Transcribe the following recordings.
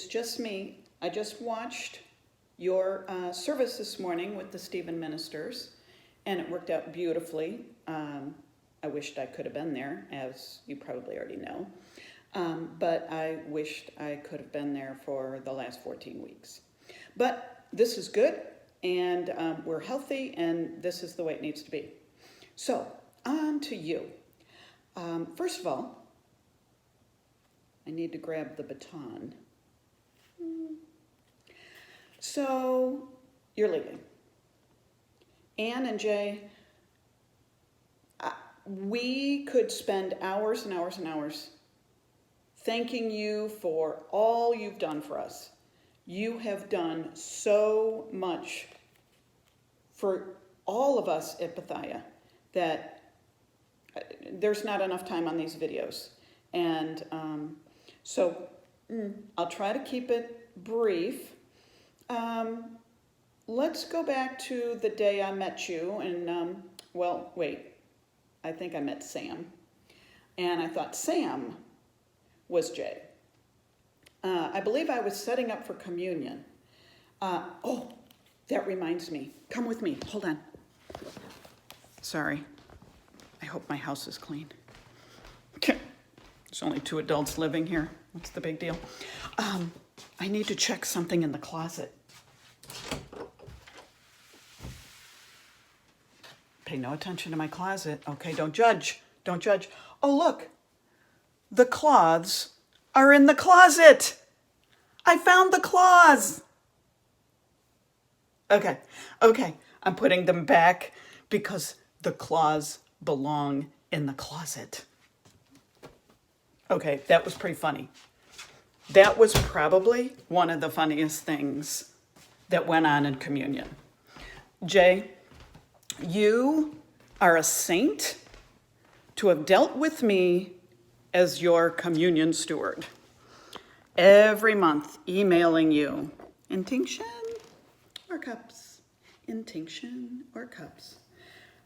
it's just me. I just watched your service this morning with the Stephen ministers, and it worked out beautifully. I wished I could have been there, as you probably already know. But I wished I could have been there for the last 14 weeks. But this is good, and we're healthy, and this is the way it needs to be. So, on to you. First of all, I need to grab the baton. So, you're leaving. Ann and Jay, we could spend hours and hours and hours thanking you for all you've done for us. You have done so much for all of us at Bethia that there's not enough time on these videos. And so I'll try to keep it brief. Let's go back to the day I met you, and well, wait. I think I met Sam, and I thought Sam was Jay. I believe I was setting up for communion. Oh, that reminds me. Come with me. Hold on. Sorry. I hope my house is clean. There's only 2 adults living here. What's the big deal? I need to check something in the closet. Pay no attention to my closet. Okay, don't judge. Don't judge. Oh, look. The cloths are in the closet. I found the cloths. Okay. I'm putting them back because the cloths belong in the closet. Okay, that was pretty funny. That was probably one of the funniest things that went on in communion. Jay, you are a saint to have dealt with me as your communion steward. Every month, emailing you, intinction or cups? Intinction or cups?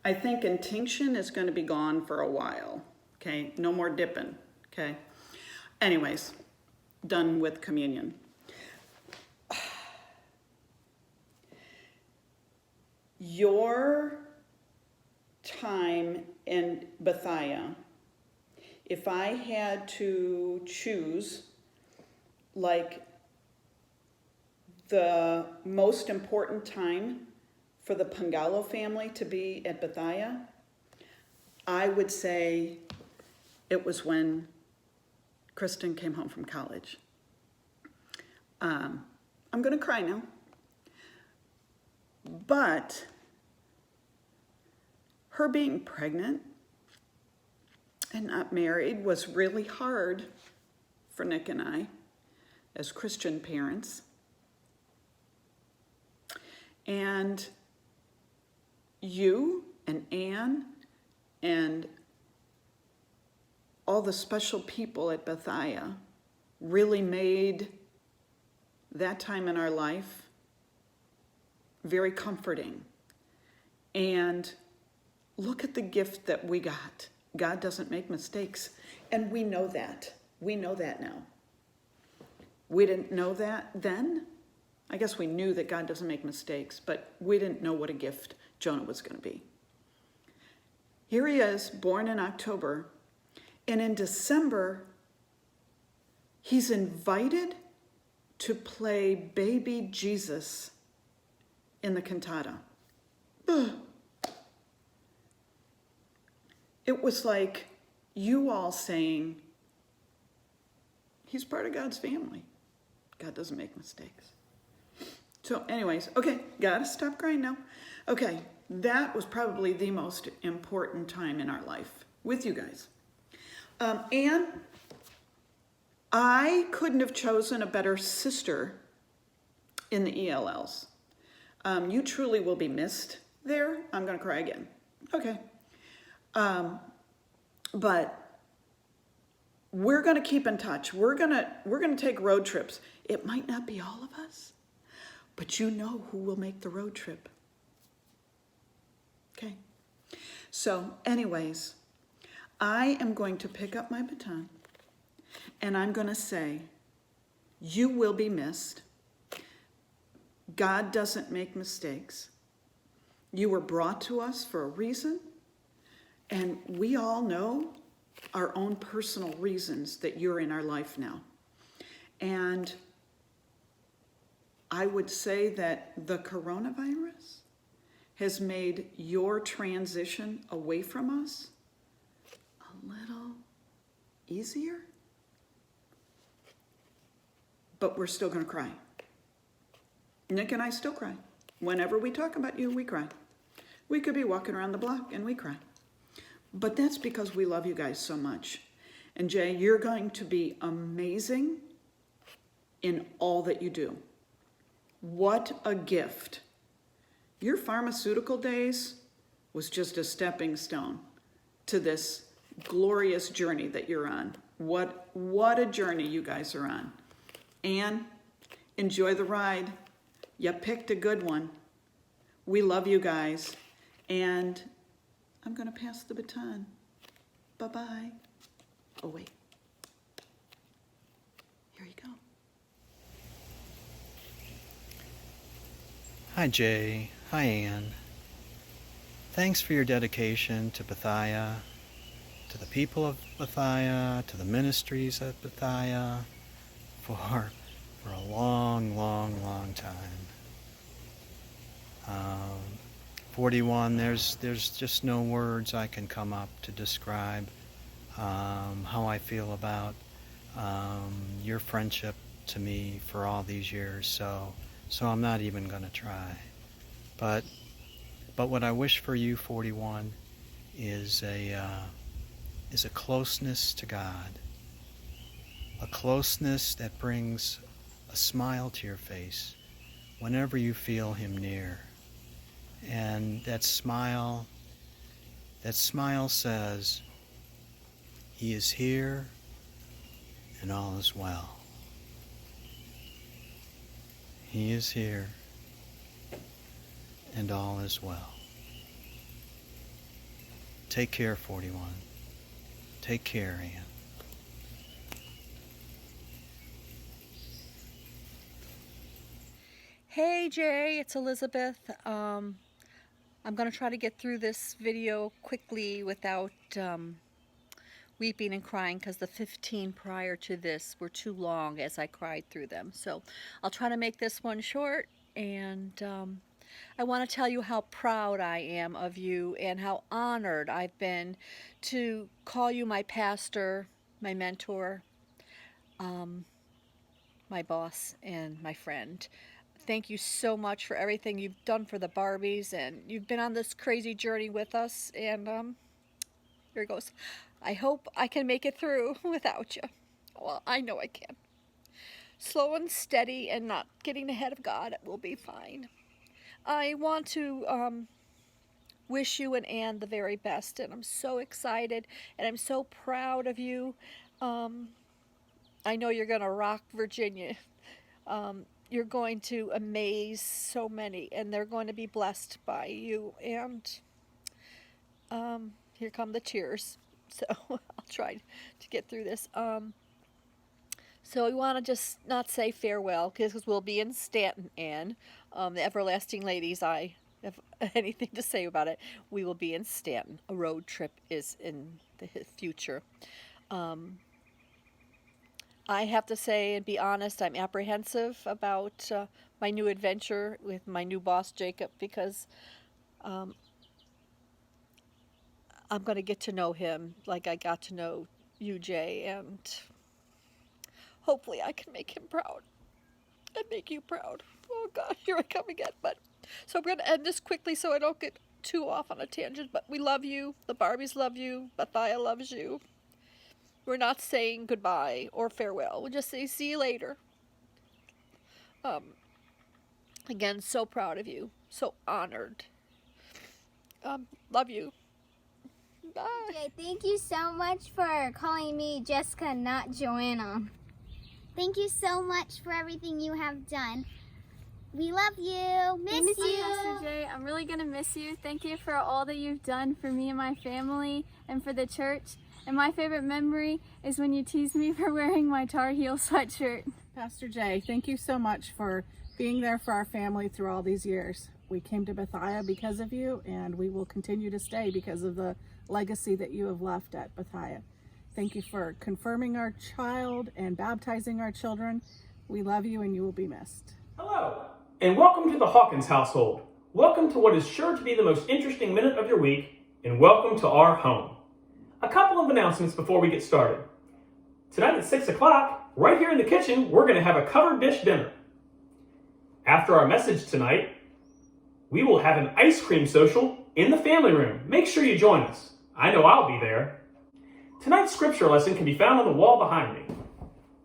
I think intinction is going to be gone for a while, okay? No more dipping, okay? Anyways, done with communion. Your time in Bethia, if I had to choose, like, the most important time for the Pangalo family to be at Bethia, I would say it was when Kristen came home from college. I'm going to cry now. But her being pregnant and not married was really hard for Nick and I as Christian parents. And you and Ann and all the special people at Bethia really made that time in our life very comforting. And look at the gift that we got. God doesn't make mistakes. And we know that. We know that now. We didn't know that then. I guess we knew that God doesn't make mistakes, but we didn't know what a gift Jonah was going to be. Here he is, born in October, and in December, he's invited to play baby Jesus in the cantata. It was like you all saying, he's part of God's family. God doesn't make mistakes. So anyways, okay, gotta stop crying now. Okay, that was probably the most important time in our life with you guys. And I couldn't have chosen a better sister in the ELLs. You truly will be missed there. I'm gonna cry again. Okay. But we're gonna keep in touch. We're gonna take road trips. It might not be all of us, but you know who will make the road trip. Okay. So anyways, I am going to pick up my baton and I'm going to say, You will be missed. God doesn't make mistakes. You were brought to us for a reason, and we all know our own personal reasons that you're in our life now. And I would say that the coronavirus has made your transition away from us a little easier, but we're still going to cry. Nick and I still cry. Whenever we talk about you, we cry. We could be walking around the block and we cry. But that's because we love you guys so much. And Jay, you're going to be amazing in all that you do. What a gift. Your pharmaceutical days was just a stepping stone to this glorious journey that you're on. What a journey you guys are on. Anne, enjoy the ride. You picked a good one. We love you guys. And I'm going to pass the baton. Bye-bye. Oh, wait. Here you go. Hi, Jay. Hi, Anne. Thanks for your dedication to Bethia, to the people of Bethia, to the ministries at Bethia, for a long, long, long time. 41, there's just no words I can come up to describe how I feel about your friendship to me for all these years. So I'm not even going to try. But what I wish for you, 41, is a closeness to God, a closeness that brings a smile to your face whenever you feel Him near. And that smile says, He is here and all is well. He is here and all is well. Take care, 41. Take care, Anne. Hey Jay, it's Elizabeth. I'm going to try to get through this video quickly without weeping and crying, because the 15 prior to this were too long as I cried through them. So I'll try to make this one short, and I want to tell you how proud I am of you and how honored I've been to call you my pastor, my mentor, my boss, and my friend. Thank you so much for everything you've done for the Barbies, and you've been on this crazy journey with us, and here it goes. I hope I can make it through without you. Well, I know I can. Slow and steady and not getting ahead of God, we'll be fine. I want to wish you and Anne the very best, and I'm so excited and I'm so proud of you. I know you're going to rock Virginia. You're going to amaze so many, and they're going to be blessed by you. And here come the tears. So I'll try to get through this. So we want to just not say farewell, because we'll be in Stanton, Anne. The Everlasting Ladies, I have anything to say about it. We will be in Stanton. A road trip is in the future. I have to say and be honest, I'm apprehensive about my new adventure with my new boss, Jacob, because I'm going to get to know him like I got to know you, Jay, and hopefully I can make him proud and make you proud. Oh, God, here I come again. But so we're going to end this quickly so I don't get too off on a tangent, but we love you. The Barbies love you. Bethia loves you. We're not saying goodbye or farewell. We'll just say see you later. Again, so proud of you. So honored. Love you. Bye. Okay, thank you so much for calling me Jessica, not Joanna. Thank you so much for everything you have done. We love you. Miss you. Pastor Jay, I'm really going to miss you. Thank you for all that you've done for me and my family and for the church. And my favorite memory is when you teased me for wearing my Tar Heel sweatshirt. Pastor Jay, thank you so much for being there for our family through all these years. We came to Bethia because of you, and we will continue to stay because of the legacy that you have left at Bethia. Thank you for confirming our child and baptizing our children. We love you, and you will be missed. Hello, and welcome to the Hawkins household. Welcome to what is sure to be the most interesting minute of your week, and welcome to our home. A couple of announcements before we get started. Tonight at 6 o'clock, right here in the kitchen, we're going to have a covered dish dinner. After our message tonight, we will have an ice cream social in the family room. Make sure you join us. I know I'll be there. Tonight's scripture lesson can be found on the wall behind me.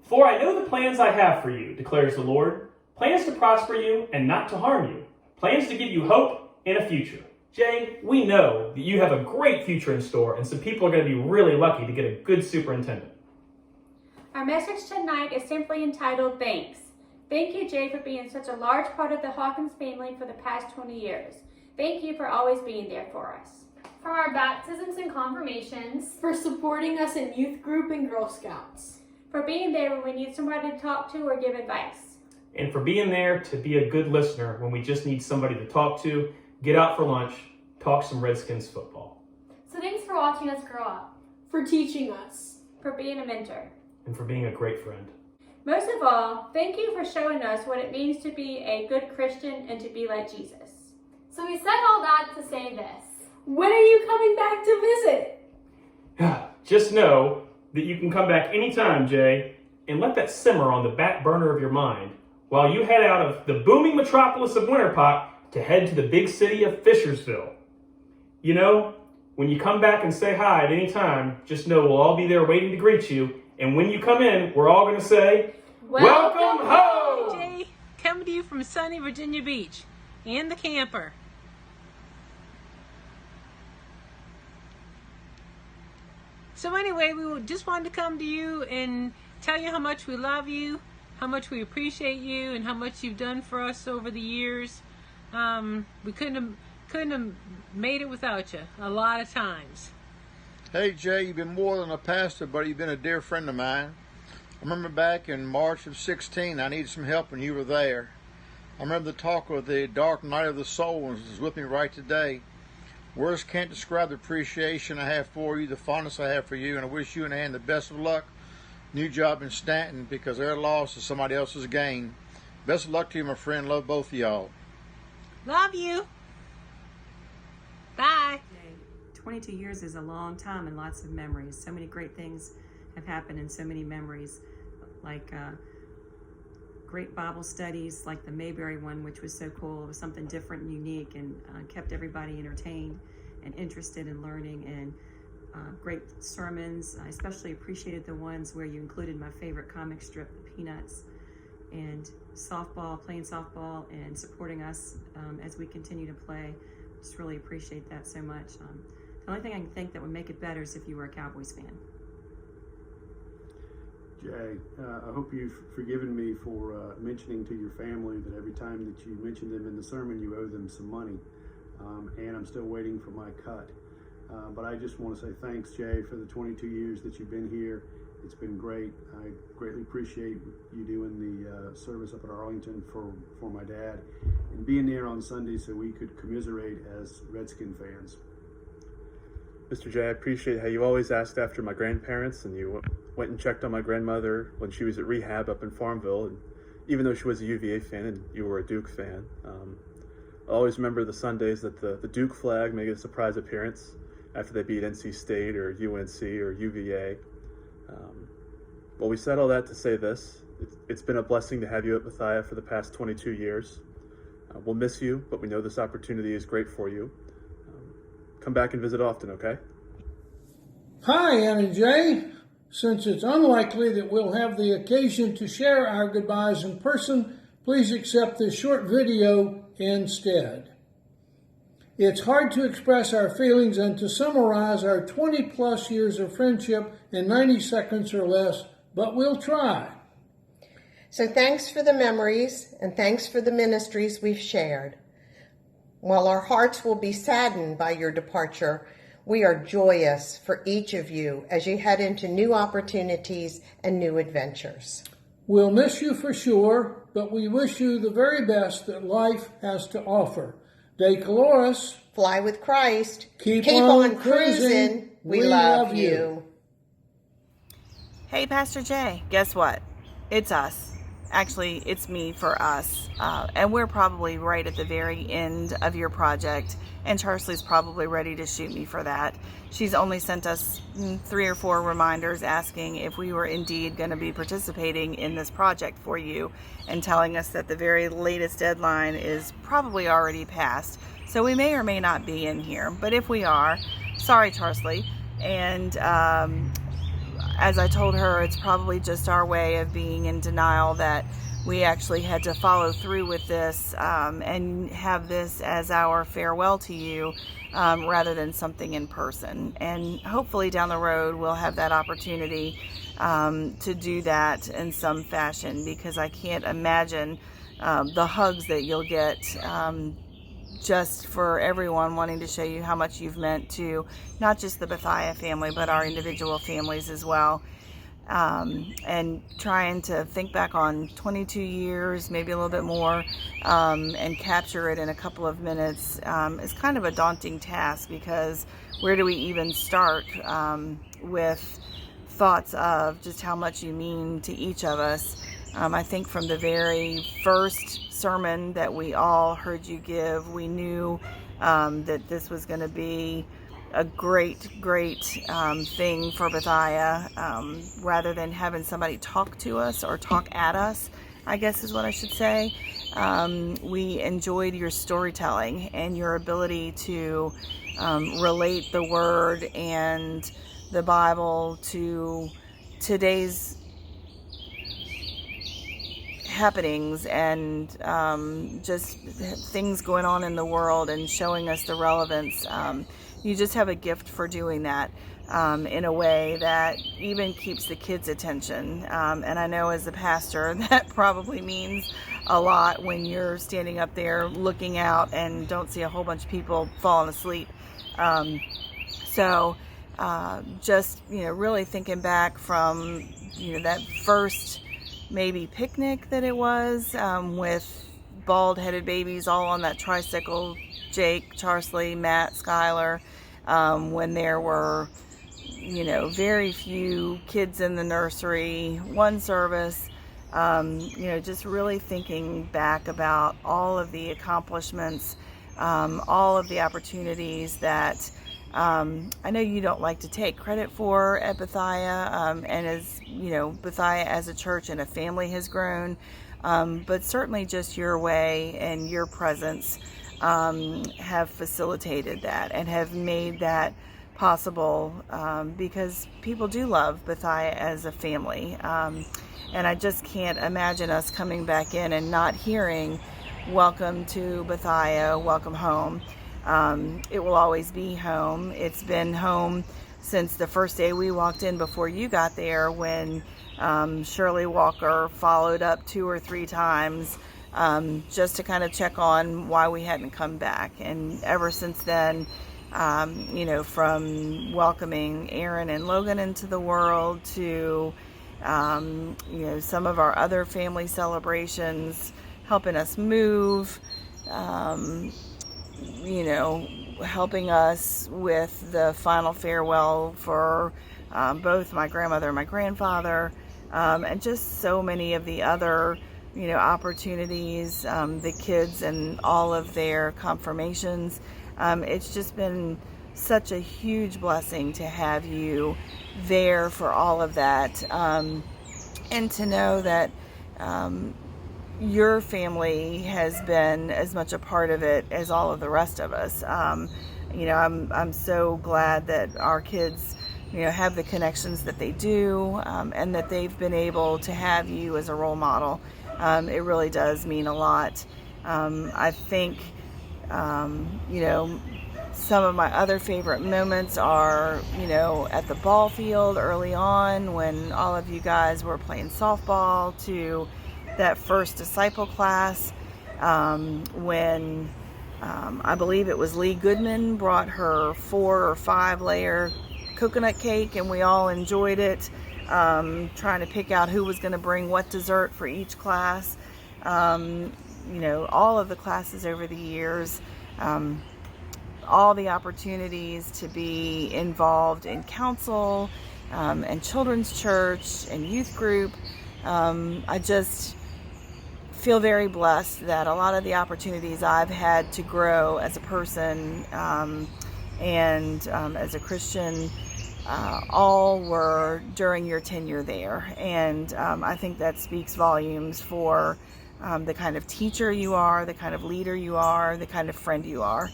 For I know the plans I have for you, declares the Lord, plans to prosper you and not to harm you, plans to give you hope and a future. Jay, we know that you have a great future in store, and some people are going to be really lucky to get a good superintendent. Our message tonight is simply entitled Thanks. Thank you, Jay, for being such a large part of the Hawkins family for the past 20 years. Thank you for always being there for us. For our baptisms and confirmations. For supporting us in youth group and Girl Scouts. For being there when we need somebody to talk to or give advice. And for being there to be a good listener when we just need somebody to talk to, get out for lunch, talk some Redskins football. So thanks for watching us grow up. For teaching us. For being a mentor. And for being a great friend. Most of all, thank you for showing us what it means to be a good Christian and to be like Jesus. So we said all that to say this. When are you coming back to visit? Just know that you can come back anytime, Jay, and let that simmer on the back burner of your mind while you head out of the booming metropolis of Winterpot to head to the big city of Fishersville. You know, when you come back and say hi at any time, just know we'll all be there waiting to greet you. And when you come in, we're all going to say, Welcome home! Jay, coming to you from sunny Virginia Beach and the camper. So anyway, just wanted to come to you and tell you how much we love you, how much we appreciate you, and how much you've done for us over the years. We couldn't have made it without you a lot of times. Hey Jay, you've been more than a pastor, but you've been a dear friend of mine. I remember back in March of 16, I needed some help and you were there. I remember the talk of the dark night of the soul and is with me right today. Words can't describe the appreciation I have for you, the fondness I have for you, and I wish you and Ann the best of luck. New job in Stanton, because their loss is somebody else's gain. Best of luck to you, my friend. Love both of y'all. Love you. Bye. 22 years is a long time and lots of memories. So many great things have happened and so many memories, like great Bible studies like the Mayberry one, which was so cool. It was something different and unique and kept everybody entertained and interested in learning, and great sermons. I especially appreciated the ones where you included my favorite comic strip, The Peanuts, and softball, playing softball and supporting us as we continue to play. Just really appreciate that so much. The only thing I can think that would make it better is if you were a Cowboys fan. Jay, I hope you've forgiven me for mentioning to your family that every time that you mention them in the sermon, you owe them some money. And I'm still waiting for my cut. But I just want to say thanks, Jay, for the 22 years that you've been here. It's been great. I greatly appreciate you doing the service up at Arlington for my dad and being there on Sunday so we could commiserate as Redskin fans. Mr. J, I appreciate how you always asked after my grandparents, and you went and checked on my grandmother when she was at rehab up in Farmville, and even though she was a UVA fan and you were a Duke fan. I always remember the Sundays that the Duke flag made a surprise appearance after they beat NC State or UNC or UVA. Well, we said all that to say this. It's been a blessing to have you at Bethia for the past 22 years. We'll miss you, but we know this opportunity is great for you. Come back and visit often, okay? Hi, Ann and Jay. Since it's unlikely that we'll have the occasion to share our goodbyes in person, please accept this short video instead. It's hard to express our feelings and to summarize our 20-plus years of friendship in 90 seconds or less, but we'll try. So thanks for the memories and thanks for the ministries we've shared. While our hearts will be saddened by your departure, we are joyous for each of you as you head into new opportunities and new adventures. We'll miss you for sure, but we wish you the very best that life has to offer. De Caloris. Fly with Christ. Keep on cruising. We love you. Hey, Pastor Jay, guess what? It's us. Actually, it's me for us. And we're probably right at the very end of your project. And Charsley's probably ready to shoot me for that. She's only sent us 3 or 4 reminders asking if we were indeed going to be participating in this project for you, and telling us that the very latest deadline is probably already passed. So we may or may not be in here. But if we are, sorry, Charsley. And as I told her, it's probably just our way of being in denial that we actually had to follow through with this and have this as our farewell to you rather than something in person. And hopefully down the road we'll have that opportunity to do that in some fashion, because I can't imagine the hugs that you'll get just for everyone wanting to show you how much you've meant to not just the Bethia family, but our individual families as well. And trying to think back on 22 years, maybe a little bit more, and capture it in a couple of minutes is kind of a daunting task, because where do we even start with thoughts of just how much you mean to each of us? I think from the very first sermon that we all heard you give, we knew that this was going to be a great thing for Bethia, rather than having somebody talk to us or talk at us, I guess is what I should say. We enjoyed your storytelling and your ability to relate the Word and the Bible to today's happenings and just things going on in the world, and showing us the relevance. You just have a gift for doing that in a way that even keeps the kids' attention. And I know as a pastor that probably means a lot when you're standing up there looking out and don't see a whole bunch of people falling asleep. So just, really thinking back from, that first maybe picnic that it was with bald-headed babies all on that tricycle, Jake, Charsley, Matt, Skylar, when there were, very few kids in the nursery, one service, just really thinking back about all of the accomplishments, all of the opportunities that I know you don't like to take credit for at Bethia, and as Bethia as a church and a family has grown, but certainly just your way and your presence have facilitated that and have made that possible, because people do love Bethia as a family, and I just can't imagine us coming back in and not hearing welcome to Bethia, welcome home. It will always be home. It's been home since the first day we walked in before you got there, when Shirley Walker followed up 2 or 3 times just to kind of check on why we hadn't come back. And ever since then, from welcoming Aaron and Logan into the world to, some of our other family celebrations, helping us move, helping us with the final farewell for both my grandmother and my grandfather, and just so many of the other, opportunities, the kids and all of their confirmations. It's just been such a huge blessing to have you there for all of that, and to know that your family has been as much a part of it as all of the rest of us. I'm so glad that our kids, have the connections that they do, and that they've been able to have you as a role model. It really does mean a lot. I think, some of my other favorite moments are, at the ball field early on when all of you guys were playing softball, to that first disciple class, when I believe it was Lee Goodman brought her 4 or 5 layer coconut cake and we all enjoyed it. trying to pick out who was going to bring what dessert for each class. You know, all of the classes over the years, all the opportunities to be involved in council and children's church and youth group. I just feel very blessed that a lot of the opportunities I've had to grow as a person and as a Christian all were during your tenure there. And I think that speaks volumes for the kind of teacher you are, the kind of leader you are, the kind of friend you are.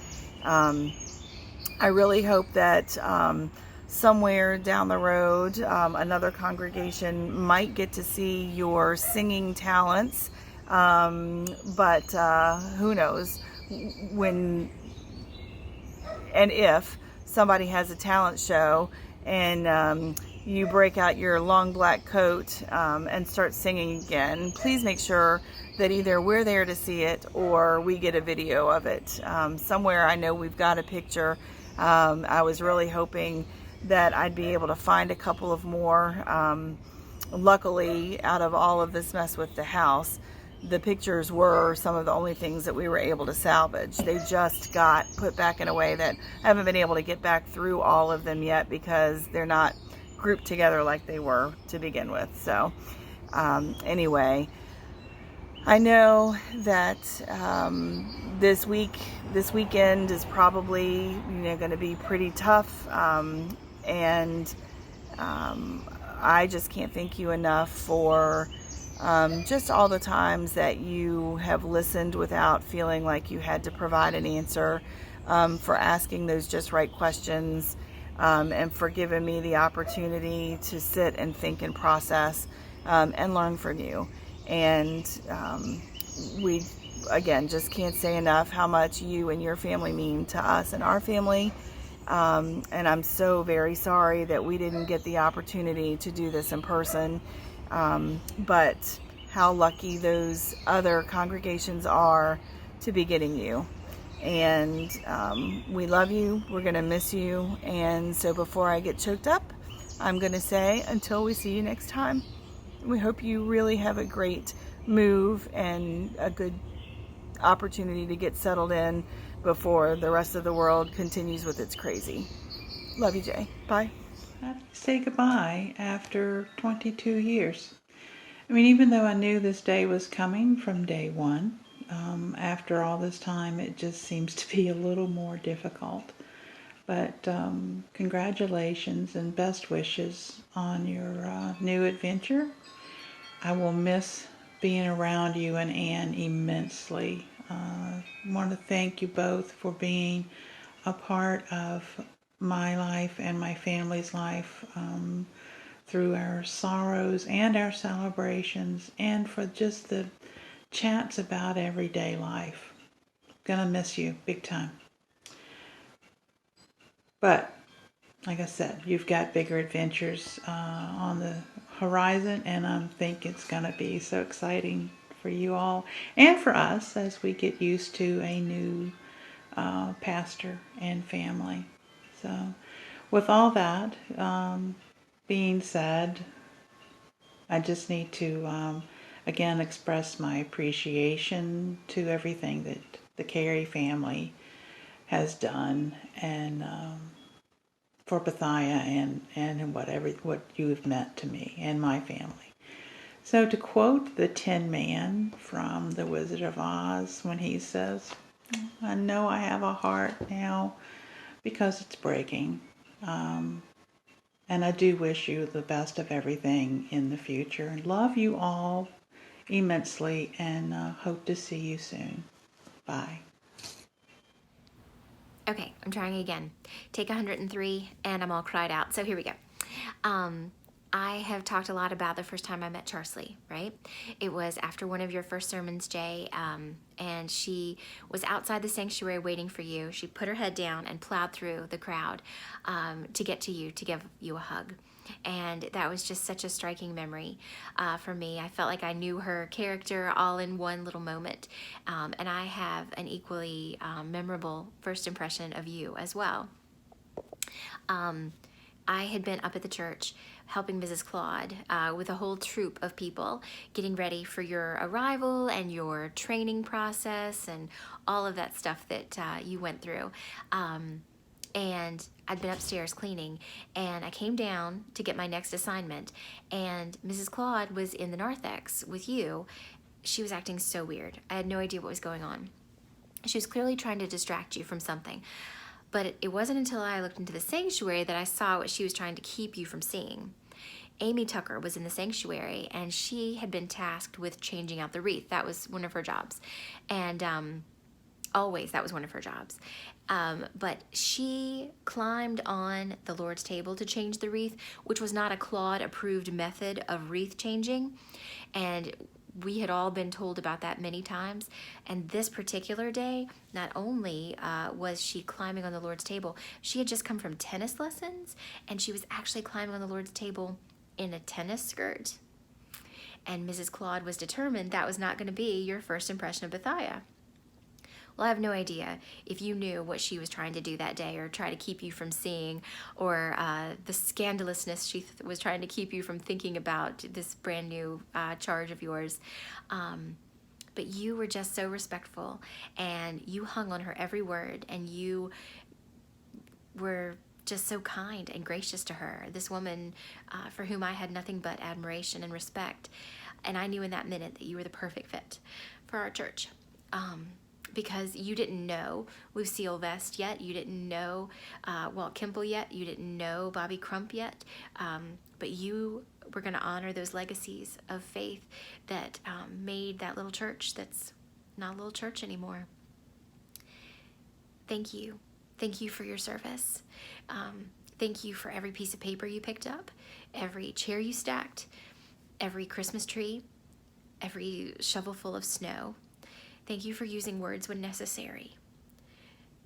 I really hope that somewhere down the road, another congregation might get to see your singing talents. But who knows when and if somebody has a talent show and you break out your long black coat and start singing again, please make sure that either we're there to see it or we get a video of it. Somewhere I know we've got a picture. I was really hoping that I'd be able to find a couple of more. Luckily, out of all of this mess with the house, the pictures were some of the only things that we were able to salvage. They just got put back in a way that I haven't been able to get back through all of them yet because they're not grouped together like they were to begin with. So anyway, I know that this weekend is probably going to be pretty tough, and I just can't thank you enough for just all the times that you have listened without feeling like you had to provide an answer, for asking those just right questions, and for giving me the opportunity to sit and think and process and learn from you. And we, again, just can't say enough how much you and your family mean to us and our family. And I'm so very sorry that we didn't get the opportunity to do this in person. But how lucky those other congregations are to be getting you. And we love you. We're going to miss you. And so before I get choked up, I'm going to say until we see you next time, we hope you really have a great move and a good opportunity to get settled in before the rest of the world continues with its crazy. Love you, Jay. Bye. I have to say goodbye after 22 years. I mean, even though I knew this day was coming from day one, after all this time, it just seems to be a little more difficult. But congratulations and best wishes on your new adventure. I will miss being around you and Ann immensely. I want to thank you both for being a part of my life and my family's life through our sorrows and our celebrations, and for just the chats about everyday life. Gonna miss you big time. But like I said, you've got bigger adventures on the horizon, and I think it's gonna be so exciting for you all and for us as we get used to a new pastor and family. So with all that being said, I just need to again express my appreciation to everything that the Carey family has done, and for Bethia and what you have meant to me and my family. So to quote the Tin Man from The Wizard of Oz when he says, "I know I have a heart now because it's breaking. And I do wish you the best of everything in the future. And love you all immensely, and hope to see you soon. Bye." Okay, I'm trying again. Take 103, and I'm all cried out. So here we go. I have talked a lot about the first time I met Charsley, right? It was after one of your first sermons, Jay, and she was outside the sanctuary waiting for you. She put her head down and plowed through the crowd to get to you, to give you a hug. And that was just such a striking memory for me. I felt like I knew her character all in one little moment. And I have an equally memorable first impression of you as well. I had been up at the church helping Mrs. Claude with a whole troop of people getting ready for your arrival and your training process and all of that stuff that you went through. And I'd been upstairs cleaning, and I came down to get my next assignment, and Mrs. Claude was in the narthex with you. She was acting so weird. I had no idea what was going on. She was clearly trying to distract you from something. But it wasn't until I looked into the sanctuary that I saw what she was trying to keep you from seeing. Amy Tucker was in the sanctuary, and she had been tasked with changing out the wreath. That was one of her jobs. And always, that was one of her jobs. But she climbed on the Lord's table to change the wreath, which was not a Claude-approved method of wreath changing. And we had all been told about that many times. And this particular day, not only was she climbing on the Lord's table, she had just come from tennis lessons, and she was actually climbing on the Lord's table in a tennis skirt. And Mrs. Claude was determined that was not going to be your first impression of Bethiah. Well, I have no idea if you knew what she was trying to do that day, or try to keep you from seeing, or the scandalousness she was trying to keep you from thinking about this brand new charge of yours. But you were just so respectful, and you hung on her every word, and you were just so kind and gracious to her, this woman for whom I had nothing but admiration and respect. And I knew in that minute that you were the perfect fit for our church. Because you didn't know Lucille Vest yet, you didn't know Walt Kimple yet, you didn't know Bobby Crump yet, but you were going to honor those legacies of faith that made that little church that's not a little church anymore. Thank you. Thank you for your service. Thank you for every piece of paper you picked up, every chair you stacked, every Christmas tree, every shovelful of snow. Thank you for using words when necessary.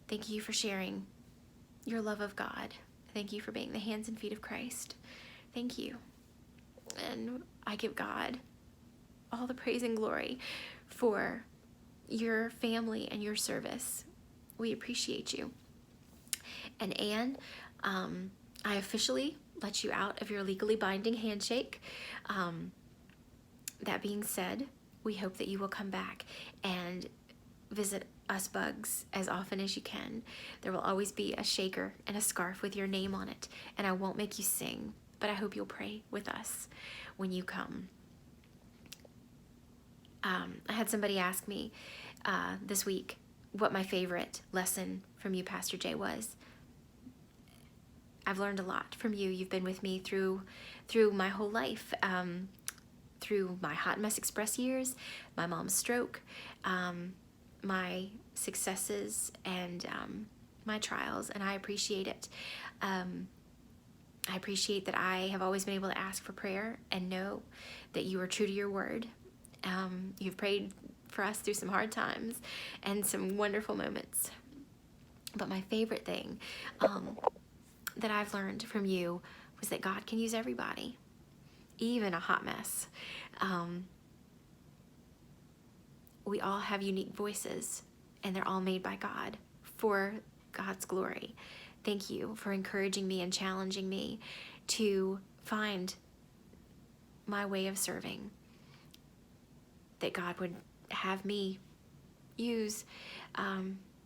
Thank you for sharing your love of God. Thank you for being the hands and feet of Christ. Thank you. And I give God all the praise and glory for your family and your service. We appreciate you. And Anne, I officially let you out of your legally binding handshake. That being said, we hope that you will come back and visit us bugs as often as you can. There will always be a shaker and a scarf with your name on it, and I won't make you sing, but I hope you'll pray with us when you come. I had somebody ask me this week what my favorite lesson from you, Pastor Jay, was. I've learned a lot from you. You've been with me through my whole life. Through my Hot Mess Express years, my mom's stroke, my successes, and my trials, and I appreciate it. I appreciate that I have always been able to ask for prayer and know that you are true to your word. You've prayed for us through some hard times and some wonderful moments. But my favorite thing that I've learned from you was that God can use everybody, even a hot mess. We all have unique voices, and they're all made by God for God's glory. Thank you for encouraging me and challenging me to find my way of serving that God would have me use.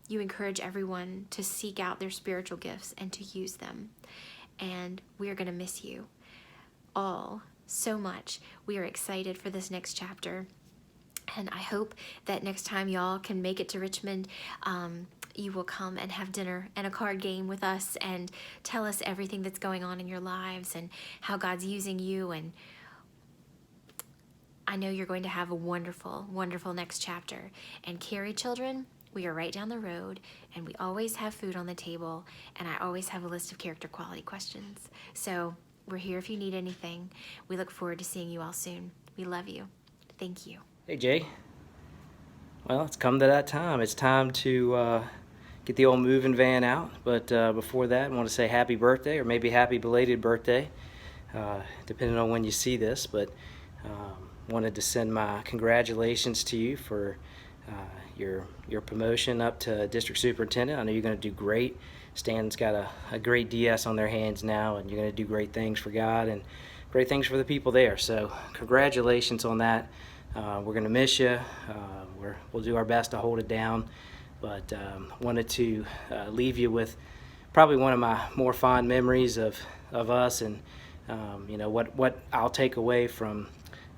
You encourage everyone to seek out their spiritual gifts and to use them. And we are going to miss you all so much. We are excited for this next chapter, and I hope that next time y'all can make it to Richmond, you will come and have dinner and a card game with us and tell us everything that's going on in your lives and how God's using you. And I know you're going to have a wonderful, wonderful next chapter. And Carrie, children, we are right down the road, and we always have food on the table, and I always have a list of character quality questions. So we're here if you need anything. We look forward to seeing you all soon. We love you. Thank you. Hey, Jay. Well, it's come to that time. It's time to get the old moving van out. But before that, I want to say happy birthday, or maybe happy belated birthday, depending on when you see this. But wanted to send my congratulations to you for your promotion up to district superintendent. I know you're going to do great. Stan's got a great DS on their hands now, and you're going to do great things for God and great things for the people there. So congratulations on that. We're going to miss you. We'll do our best to hold it down, but wanted to leave you with probably one of my more fond memories of us, and you know what I'll take away from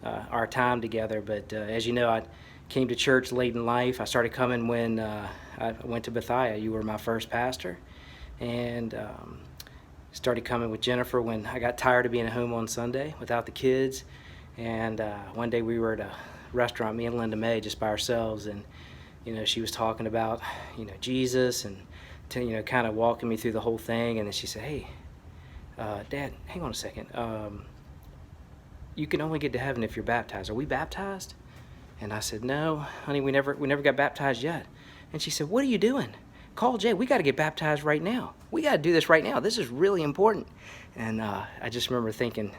our time together. But as you know, I came to church late in life. I started coming when I went to Bethia. You were my first pastor, and started coming with Jennifer when I got tired of being at home on Sunday without the kids. And one day we were at a restaurant, me and Linda May, just by ourselves, and you know, she was talking about, you know, Jesus, and you know, kind of walking me through the whole thing. And then she said, "Hey, Dad, hang on a second. You can only get to heaven if you're baptized. Are we baptized?" And I said, "No, honey, we never got baptized yet." And she said, "What are you doing? Call Jay. We got to get baptized right now. We got to do this right now. This is really important." And I just remember thinking,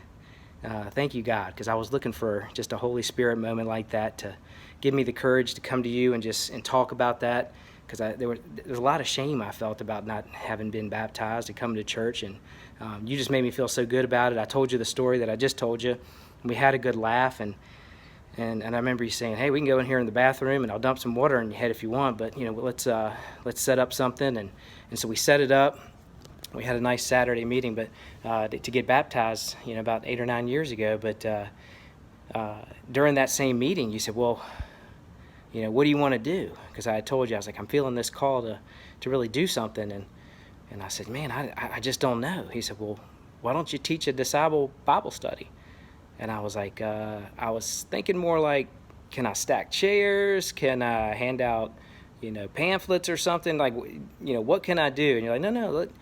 thank you, God, because I was looking for just a Holy Spirit moment like that to give me the courage to come to you and talk about that, because there's a lot of shame I felt about not having been baptized and coming to church, and you just made me feel so good about it. I told you the story that I just told you, and we had a good laugh, and I remember you saying, "Hey, we can go in here in the bathroom and I'll dump some water on your head if you want, but you know, let's set up something." And so we set it up. We had a nice Saturday meeting, but to get baptized, you know, about 8 or 9 years ago. But during that same meeting, you said, "Well, you know, what do you want to do?" Because I had told you, I was like, "I'm feeling this call to really do something." And I said, "Man, I just don't know." He said, "Well, why don't you teach a disciple Bible study?" And I was like, I was thinking more like, can I stack chairs? Can I hand out, you know, pamphlets or something? Like, you know, what can I do? And you're like, no, look,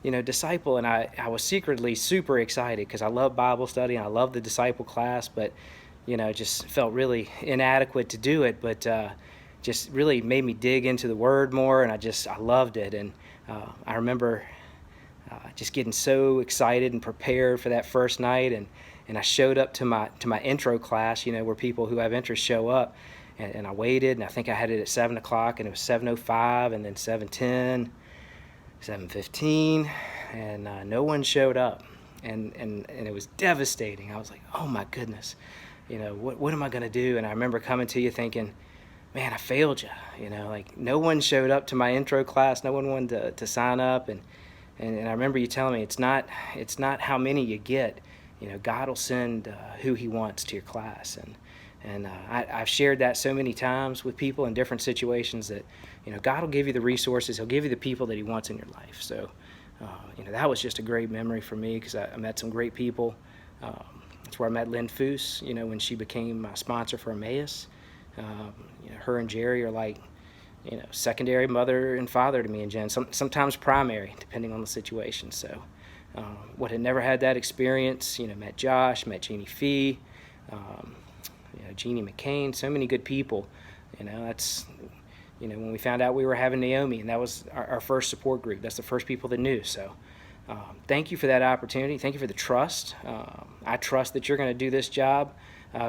you know, disciple. And I was secretly super excited because I love Bible study and I love the disciple class, but, you know, just felt really inadequate to do it. But just really made me dig into the Word more, and I loved it. And I remember just getting so excited and prepared for that first night, and I showed up to my intro class, you know, where people who have interest show up, and I waited, and I think I had it at 7 o'clock, and it was 7:05, and then 7:10, 7:15, and no one showed up, and it was devastating. I was like, oh my goodness, you know, what am I going to do? And I remember coming to you thinking, man, I failed you, you know, like no one showed up to my intro class, no one wanted to sign up, and I remember you telling me it's not how many you get. You know, God will send who He wants to your class, and I've shared that so many times with people in different situations that, you know, God will give you the resources, He'll give you the people that He wants in your life. So, you know, that was just a great memory for me because I met some great people. That's where I met Lynn Foose, you know, when she became my sponsor for Emmaus. You know, her and Jerry are like, you know, secondary mother and father to me and Jen, sometimes primary, depending on the situation. So. Would have never had that experience, you know, met Josh, met Jeannie Fee, you know, Jeannie McCain, so many good people, you know, that's, you know, when we found out we were having Naomi, and that was our first support group, that's the first people that knew, so thank you for that opportunity, thank you for the trust. I trust that you're going to do this job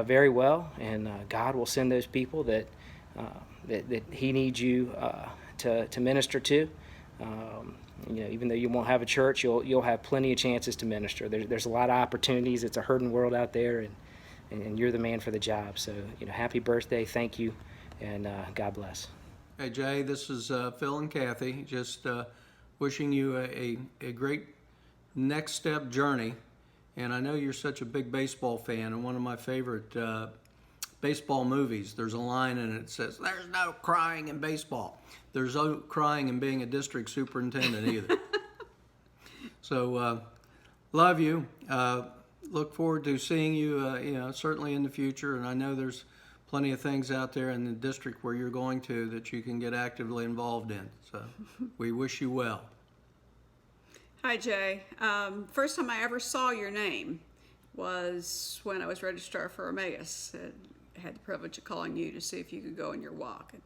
very well, and God will send those people that He needs you to minister to. You know, even though you won't have a church, you'll have plenty of chances to minister. There's a lot of opportunities. It's a hurting world out there, and you're the man for the job. So, you know, happy birthday, thank you, and God bless. Hey Jay, this is Phil and Kathy. Just wishing you a great next step journey. And I know you're such a big baseball fan, and one of my favorite baseball movies, there's a line in it that says, "There's no crying in baseball." There's no crying in being a district superintendent either. So, love you. Look forward to seeing you, you know, certainly in the future. And I know there's plenty of things out there in the district where you're going to that you can get actively involved in. So, we wish you well. Hi, Jay. First time I ever saw your name was when I was registrar for Emmaus. I had the privilege of calling you to see if you could go on your walk. And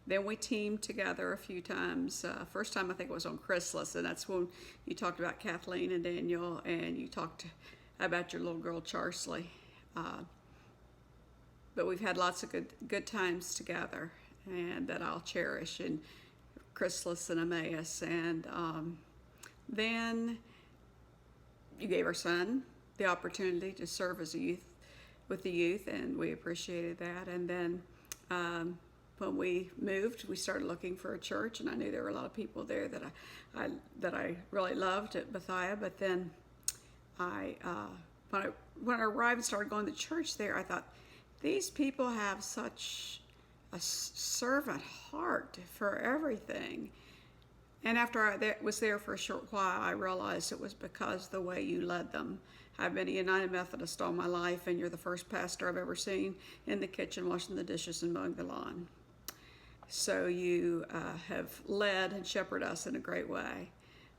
then we teamed together a few times. First time I think it was on Chrysalis, and that's when you talked about Kathleen and Daniel, and you talked about your little girl Charsley. But we've had lots of good times together, and that I'll cherish, and Chrysalis and Emmaus. And then you gave our son the opportunity to serve as a youth with the youth, and we appreciated that. And then when we moved, we started looking for a church, and I knew there were a lot of people there that I really loved at Bethia. But then when I arrived and started going to church there, I thought, these people have such a servant heart for everything. And after I was there for a short while, I realized it was because the way you led them. I've been a United Methodist all my life, and you're the first pastor I've ever seen in the kitchen washing the dishes and mowing the lawn. So you have led and shepherded us in a great way.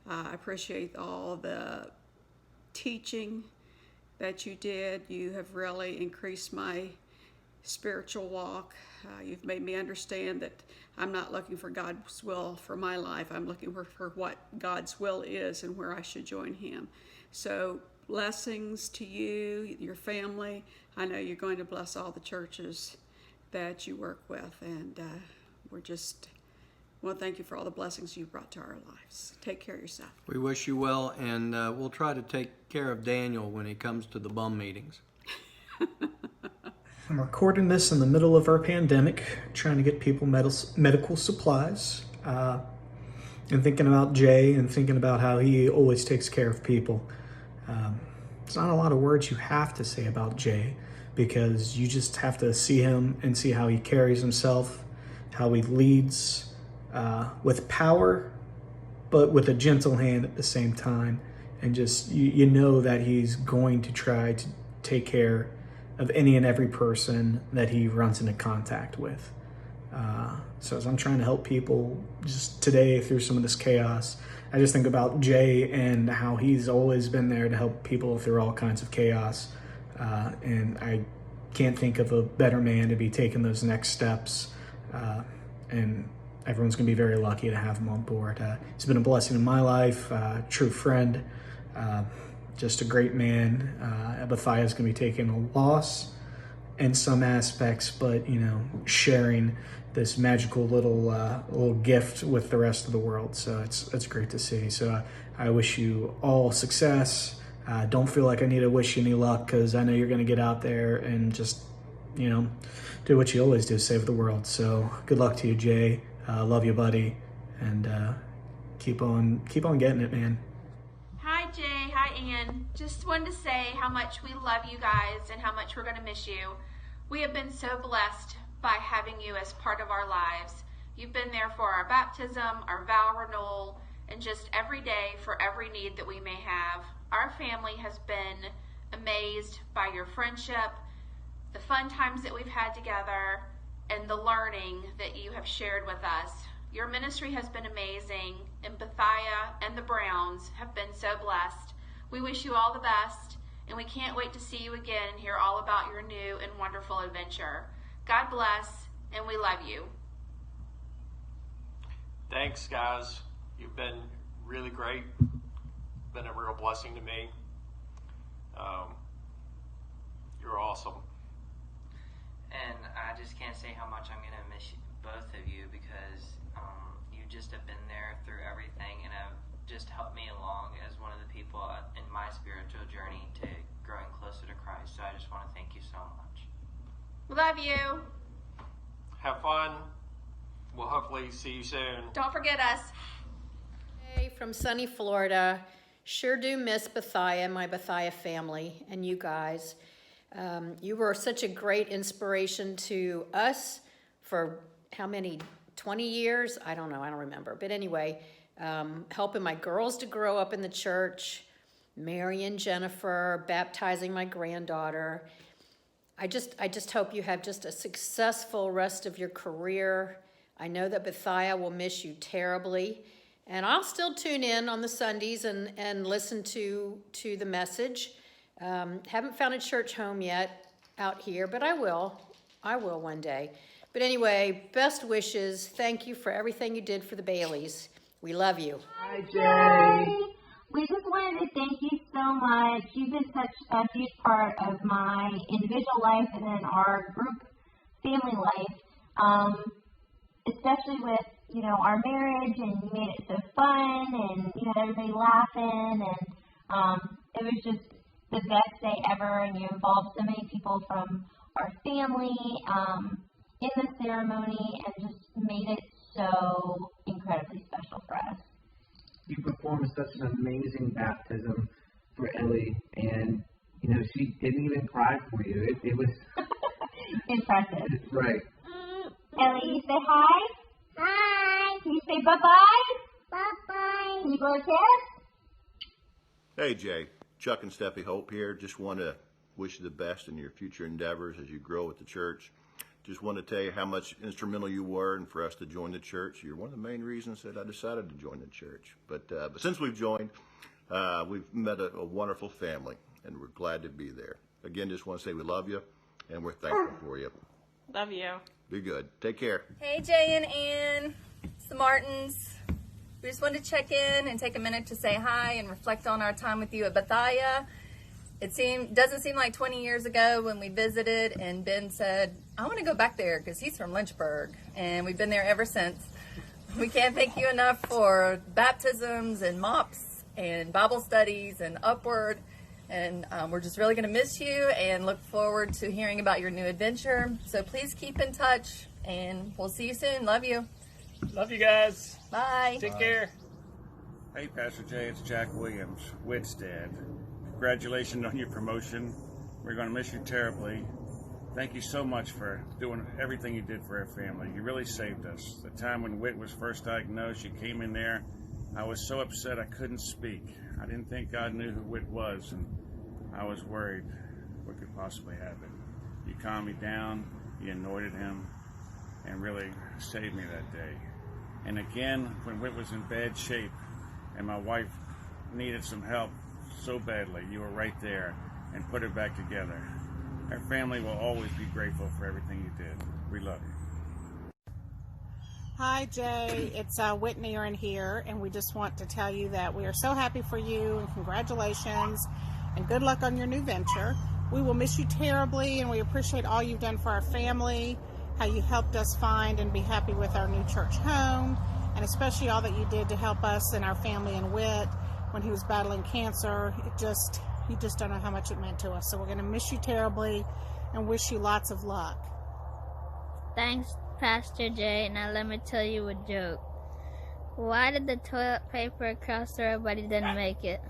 I appreciate all the teaching that you did. You have really increased my spiritual walk. You've made me understand that I'm not looking for God's will for my life. I'm looking for what God's will is and where I should join Him. So blessings to you, your family. I know you're going to bless all the churches that you work with, and we're just want to thank you for all the blessings you've brought to our lives. Take care of yourself. We wish you well, and we'll try to take care of Daniel when he comes to the bum meetings. I'm recording this in the middle of our pandemic, trying to get people medical supplies, and thinking about Jay and thinking about how he always takes care of people. There's not a lot of words you have to say about Jay, because you just have to see him and see how he carries himself, how he leads with power, but with a gentle hand at the same time. And just, you know that he's going to try to take care of any and every person that he runs into contact with. So as I'm trying to help people just today through some of this chaos, I just think about Jay and how he's always been there to help people through all kinds of chaos. And I can't think of a better man to be taking those next steps. And everyone's going to be very lucky to have him on board. He's been a blessing in my life, true friend, just a great man. Bethia is going to be taking a loss in some aspects, but, you know, sharing this magical little gift with the rest of the world. So it's great to see. So I wish you all success. Don't feel like I need to wish you any luck, because I know you're going to get out there and just, you know, do what you always do, save the world. So good luck to you, Jay. Love you, buddy, and keep on getting it, man. Hi, Jay. Hi, Ann. Just wanted to say how much we love you guys and how much we're going to miss you. We have been so blessed by having you as part of our lives. You've been there for our baptism, our vow renewal, and just every day for every need that we may have. Our family has been amazed by your friendship, the fun times that we've had together, and the learning that you have shared with us. Your ministry has been amazing, and Bethia and the Browns have been so blessed. We wish you all the best, and we can't wait to see you again and hear all about your new and wonderful adventure. God bless, and we love you. Thanks, guys. You've been really great. Been a real blessing to me. You're awesome. And I just can't say how much I'm going to miss both of you, because you just have been there through everything and have just helped me along as one of the people in my spiritual journey to growing closer to Christ. So I just want to thank you so much. We love you. Have fun. We'll hopefully see you soon. Don't forget us. Hey, from sunny Florida. Sure do miss Bethia, my Bethia family, and you guys. You were such a great inspiration to us for how many, 20 years? I don't know, I don't remember. But anyway, helping my girls to grow up in the church, Mary and Jennifer, baptizing my granddaughter. I just hope you have just a successful rest of your career. I know that Bethia will miss you terribly. And I'll still tune in on the Sundays and listen to the message. Haven't found a church home yet out here, but I will one day. But anyway, best wishes. Thank you for everything you did for the Baileys. We love you. Hi, Jay. We just wanted to thank you so much. You've been such a huge part of my individual life and then our group family life. especially with, you know, our marriage, and you made it so fun, and you had everybody laughing, and it was just the best day ever, and you involved so many people from our family in the ceremony, and just made it so incredibly special for us. You performed such an amazing baptism for Ellie, and you know, she didn't even cry for you. It was impressive. Right. Ellie, you say hi? Hi. Can you say bye-bye? Bye-bye. Can you blow a kiss? Hey, Jay. Chuck and Steffi Hope here. Just want to wish you the best in your future endeavors as you grow at the church. Just want to tell you how much instrumental you were and for us to join the church. You're one of the main reasons that I decided to join the church. But since we've joined, we've met a wonderful family, and we're glad to be there. Again, just want to say we love you, and we're thankful for you. Love you. Be good. Take care. Hey, Jay and Ann. It's the Martins. We just wanted to check in and take a minute to say hi and reflect on our time with you at Bethia. It doesn't seem like 20 years ago when we visited and Ben said, I want to go back there because he's from Lynchburg, and we've been there ever since. We can't thank you enough for baptisms and MOPS and Bible studies and Upward, and we're just really going to miss you and look forward to hearing about your new adventure. So please keep in touch, and we'll see you soon. Love you. Love you guys. Bye. Take care. Hey, Pastor Jay, it's Jack Williams, Whitstead. Congratulations on your promotion. We're going to miss you terribly. Thank you so much for doing everything you did for our family. You really saved us. The time when Whit was first diagnosed, you came in there. I was so upset I couldn't speak. I didn't think God knew who Whit was, and I was worried what could possibly happen. You calmed me down, you anointed him, and really saved me that day. And again, when Whit was in bad shape and my wife needed some help so badly, you were right there and put it back together. Our family will always be grateful for everything you did. We love you. Hi, Jay. It's Whitney Erin here, and we just want to tell you that we are so happy for you, and congratulations, and good luck on your new venture. We will miss you terribly, and we appreciate all you've done for our family, how you helped us find and be happy with our new church home, and especially all that you did to help us and our family and Whit when he was battling cancer. You just don't know how much it meant to us. So we're going to miss you terribly and wish you lots of luck. Thanks, Pastor Jay. Now let me tell you a joke. Why did the toilet paper across the road but he didn't make it?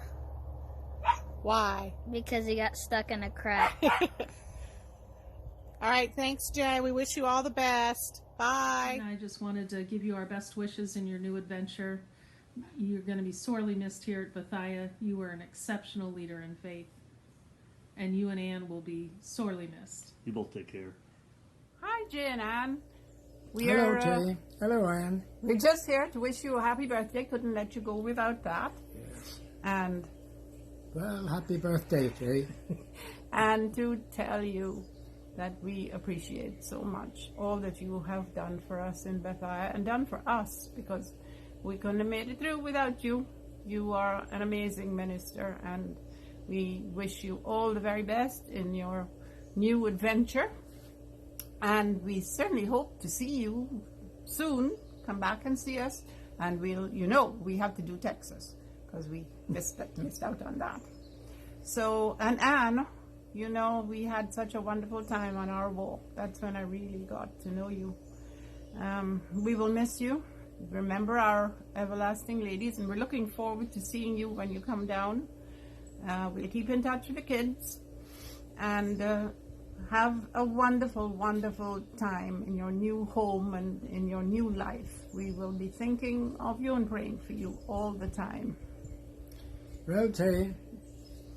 Why? Because he got stuck in a crack. All right, thanks, Jay. We wish you all the best. Bye. And I just wanted to give you our best wishes in your new adventure. You're going to be sorely missed here at Bethia. You were an exceptional leader in faith. And you and Ann will be sorely missed. You both take care. Hi, Jay and Ann. Hello, Jay. Hello, Ann. We're just here to wish you a happy birthday. Couldn't let you go without that. Yes. And Well, happy birthday, Jay. and to tell you that we appreciate so much all that you have done for us in Bethia and done for us, because we couldn't have made it through without you. You are an amazing minister, and we wish you all the very best in your new adventure. And we certainly hope to see you soon. Come back and see us. And we have to do Texas, because we missed out on that. So, and Anne, we had such a wonderful time on our walk. That's when I really got to know you. We will miss you. Remember our everlasting ladies, and we're looking forward to seeing you when you come down. We'll keep in touch with the kids, and have a wonderful, wonderful time in your new home and in your new life. We will be thinking of you and praying for you all the time. Well, Jay,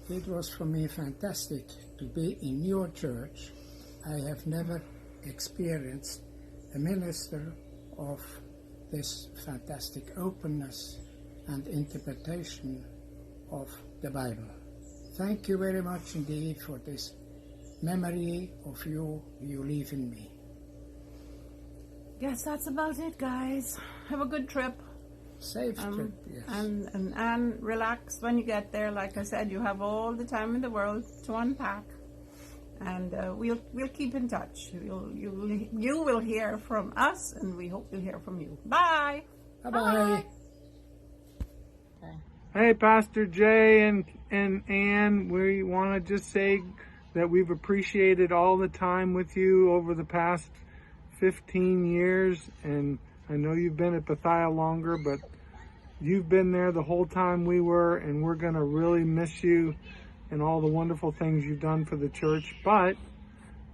it was for me fantastic to be in your church. I have never experienced a minister of this fantastic openness and interpretation of the Bible. Thank you very much indeed for this memory of you leave in me. Yes, that's about it, guys. Have a good trip. Safe trip, yes. And relax when you get there. Like I said, you have all the time in the world to unpack. And we'll keep in touch. You will hear from us, and we hope you'll hear from you. Bye. Bye-bye. Hey, Pastor Jay and Ann, we want to just say that we've appreciated all the time with you over the past 15 years, and I know you've been at Bethia longer, but you've been there the whole time we were, and we're going to really miss you and all the wonderful things you've done for the church, but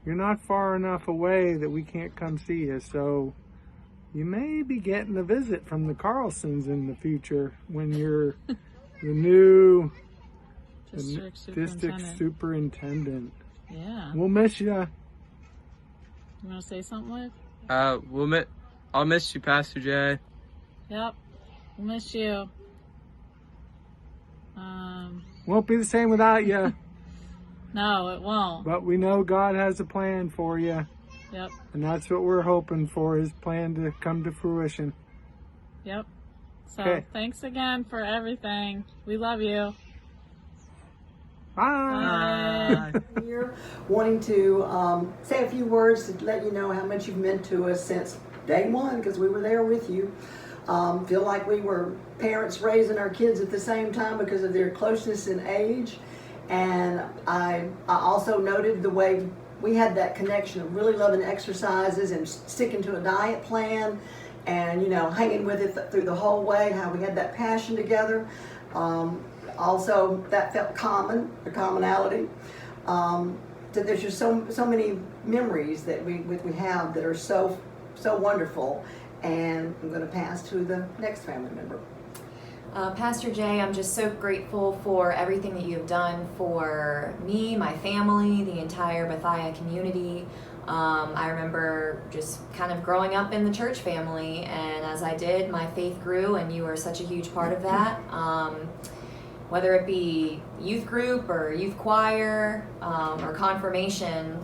you're not far enough away that we can't come see you, so you may be getting a visit from the Carlsons in the future when you're the new district superintendent. Yeah. We'll miss you. You want to say something, Luke? I'll miss you, Pastor Jay. Yep. We'll miss you. Won't be the same without you. No, it won't. But we know God has a plan for you. Yep. And that's what we're hoping for, his plan to come to fruition. Yep. So Okay. Thanks again for everything. We love you. Bye. Here, wanting to say a few words to let you know how much you've meant to us since day one, because we were there with you. Feel like we were parents raising our kids at the same time because of their closeness in age. And I also noted the way we had that connection of really loving exercises and sticking to a diet plan and, you know, hanging with it through the whole way, how we had that passion together. Also, that felt a commonality. So there's just so many memories that we have that are so wonderful. And I'm going to pass to the next family member. Pastor Jay, I'm just so grateful for everything that you have done for me, my family, the entire Bethia community. I remember just kind of growing up in the church family, and as I did, my faith grew, and you were such a huge part of that. Whether it be youth group or youth choir or confirmation,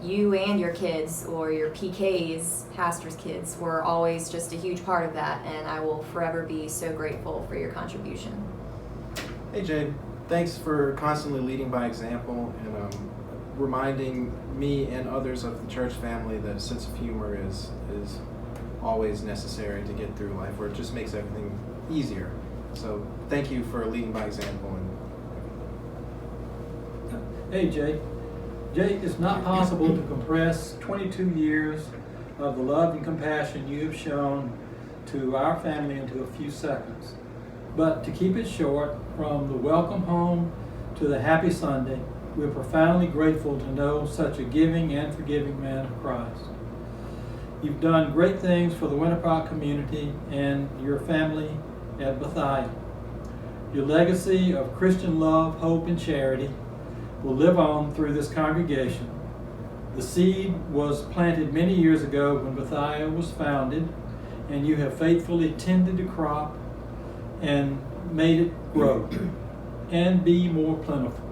you and your kids or your PKs, pastor's kids, were always just a huge part of that, and I will forever be so grateful for your contribution. Hey Jade, thanks for constantly leading by example and reminding me and others of the church family that a sense of humor is always necessary to get through life, or it just makes everything easier. So thank you for leading by example. Hey Jay, it's not possible to compress 22 years of the love and compassion you have shown to our family into a few seconds. But to keep it short, from the welcome home to the happy Sunday, we're profoundly grateful to know such a giving and forgiving man of Christ. You've done great things for the Winter Park community and your family at Bethia. Your legacy of Christian love, hope, and charity will live on through this congregation. The seed was planted many years ago when Bethia was founded, and you have faithfully tended the crop and made it grow and be more plentiful.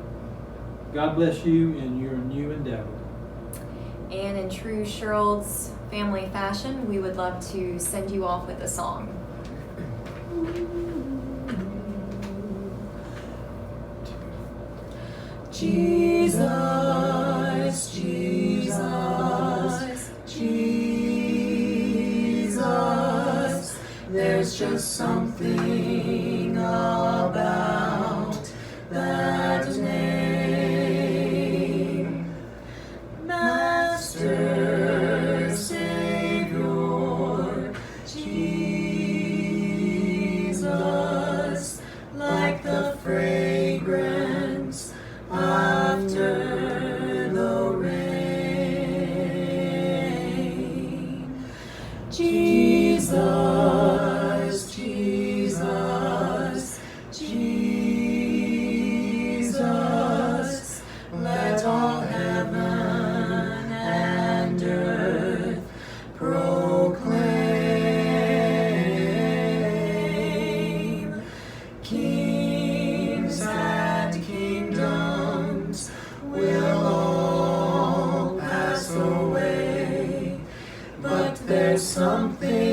God bless you in your new endeavor. And in true Sherald's family fashion, we would love to send you off with a song. Jesus, Jesus, Jesus, there's just something about that name. Master, Savior, Jesus, like the fragrance after the rain. Jesus, Jesus, Jesus, let all heaven and earth proclaim. Kings and kingdoms will all pass away, but there's something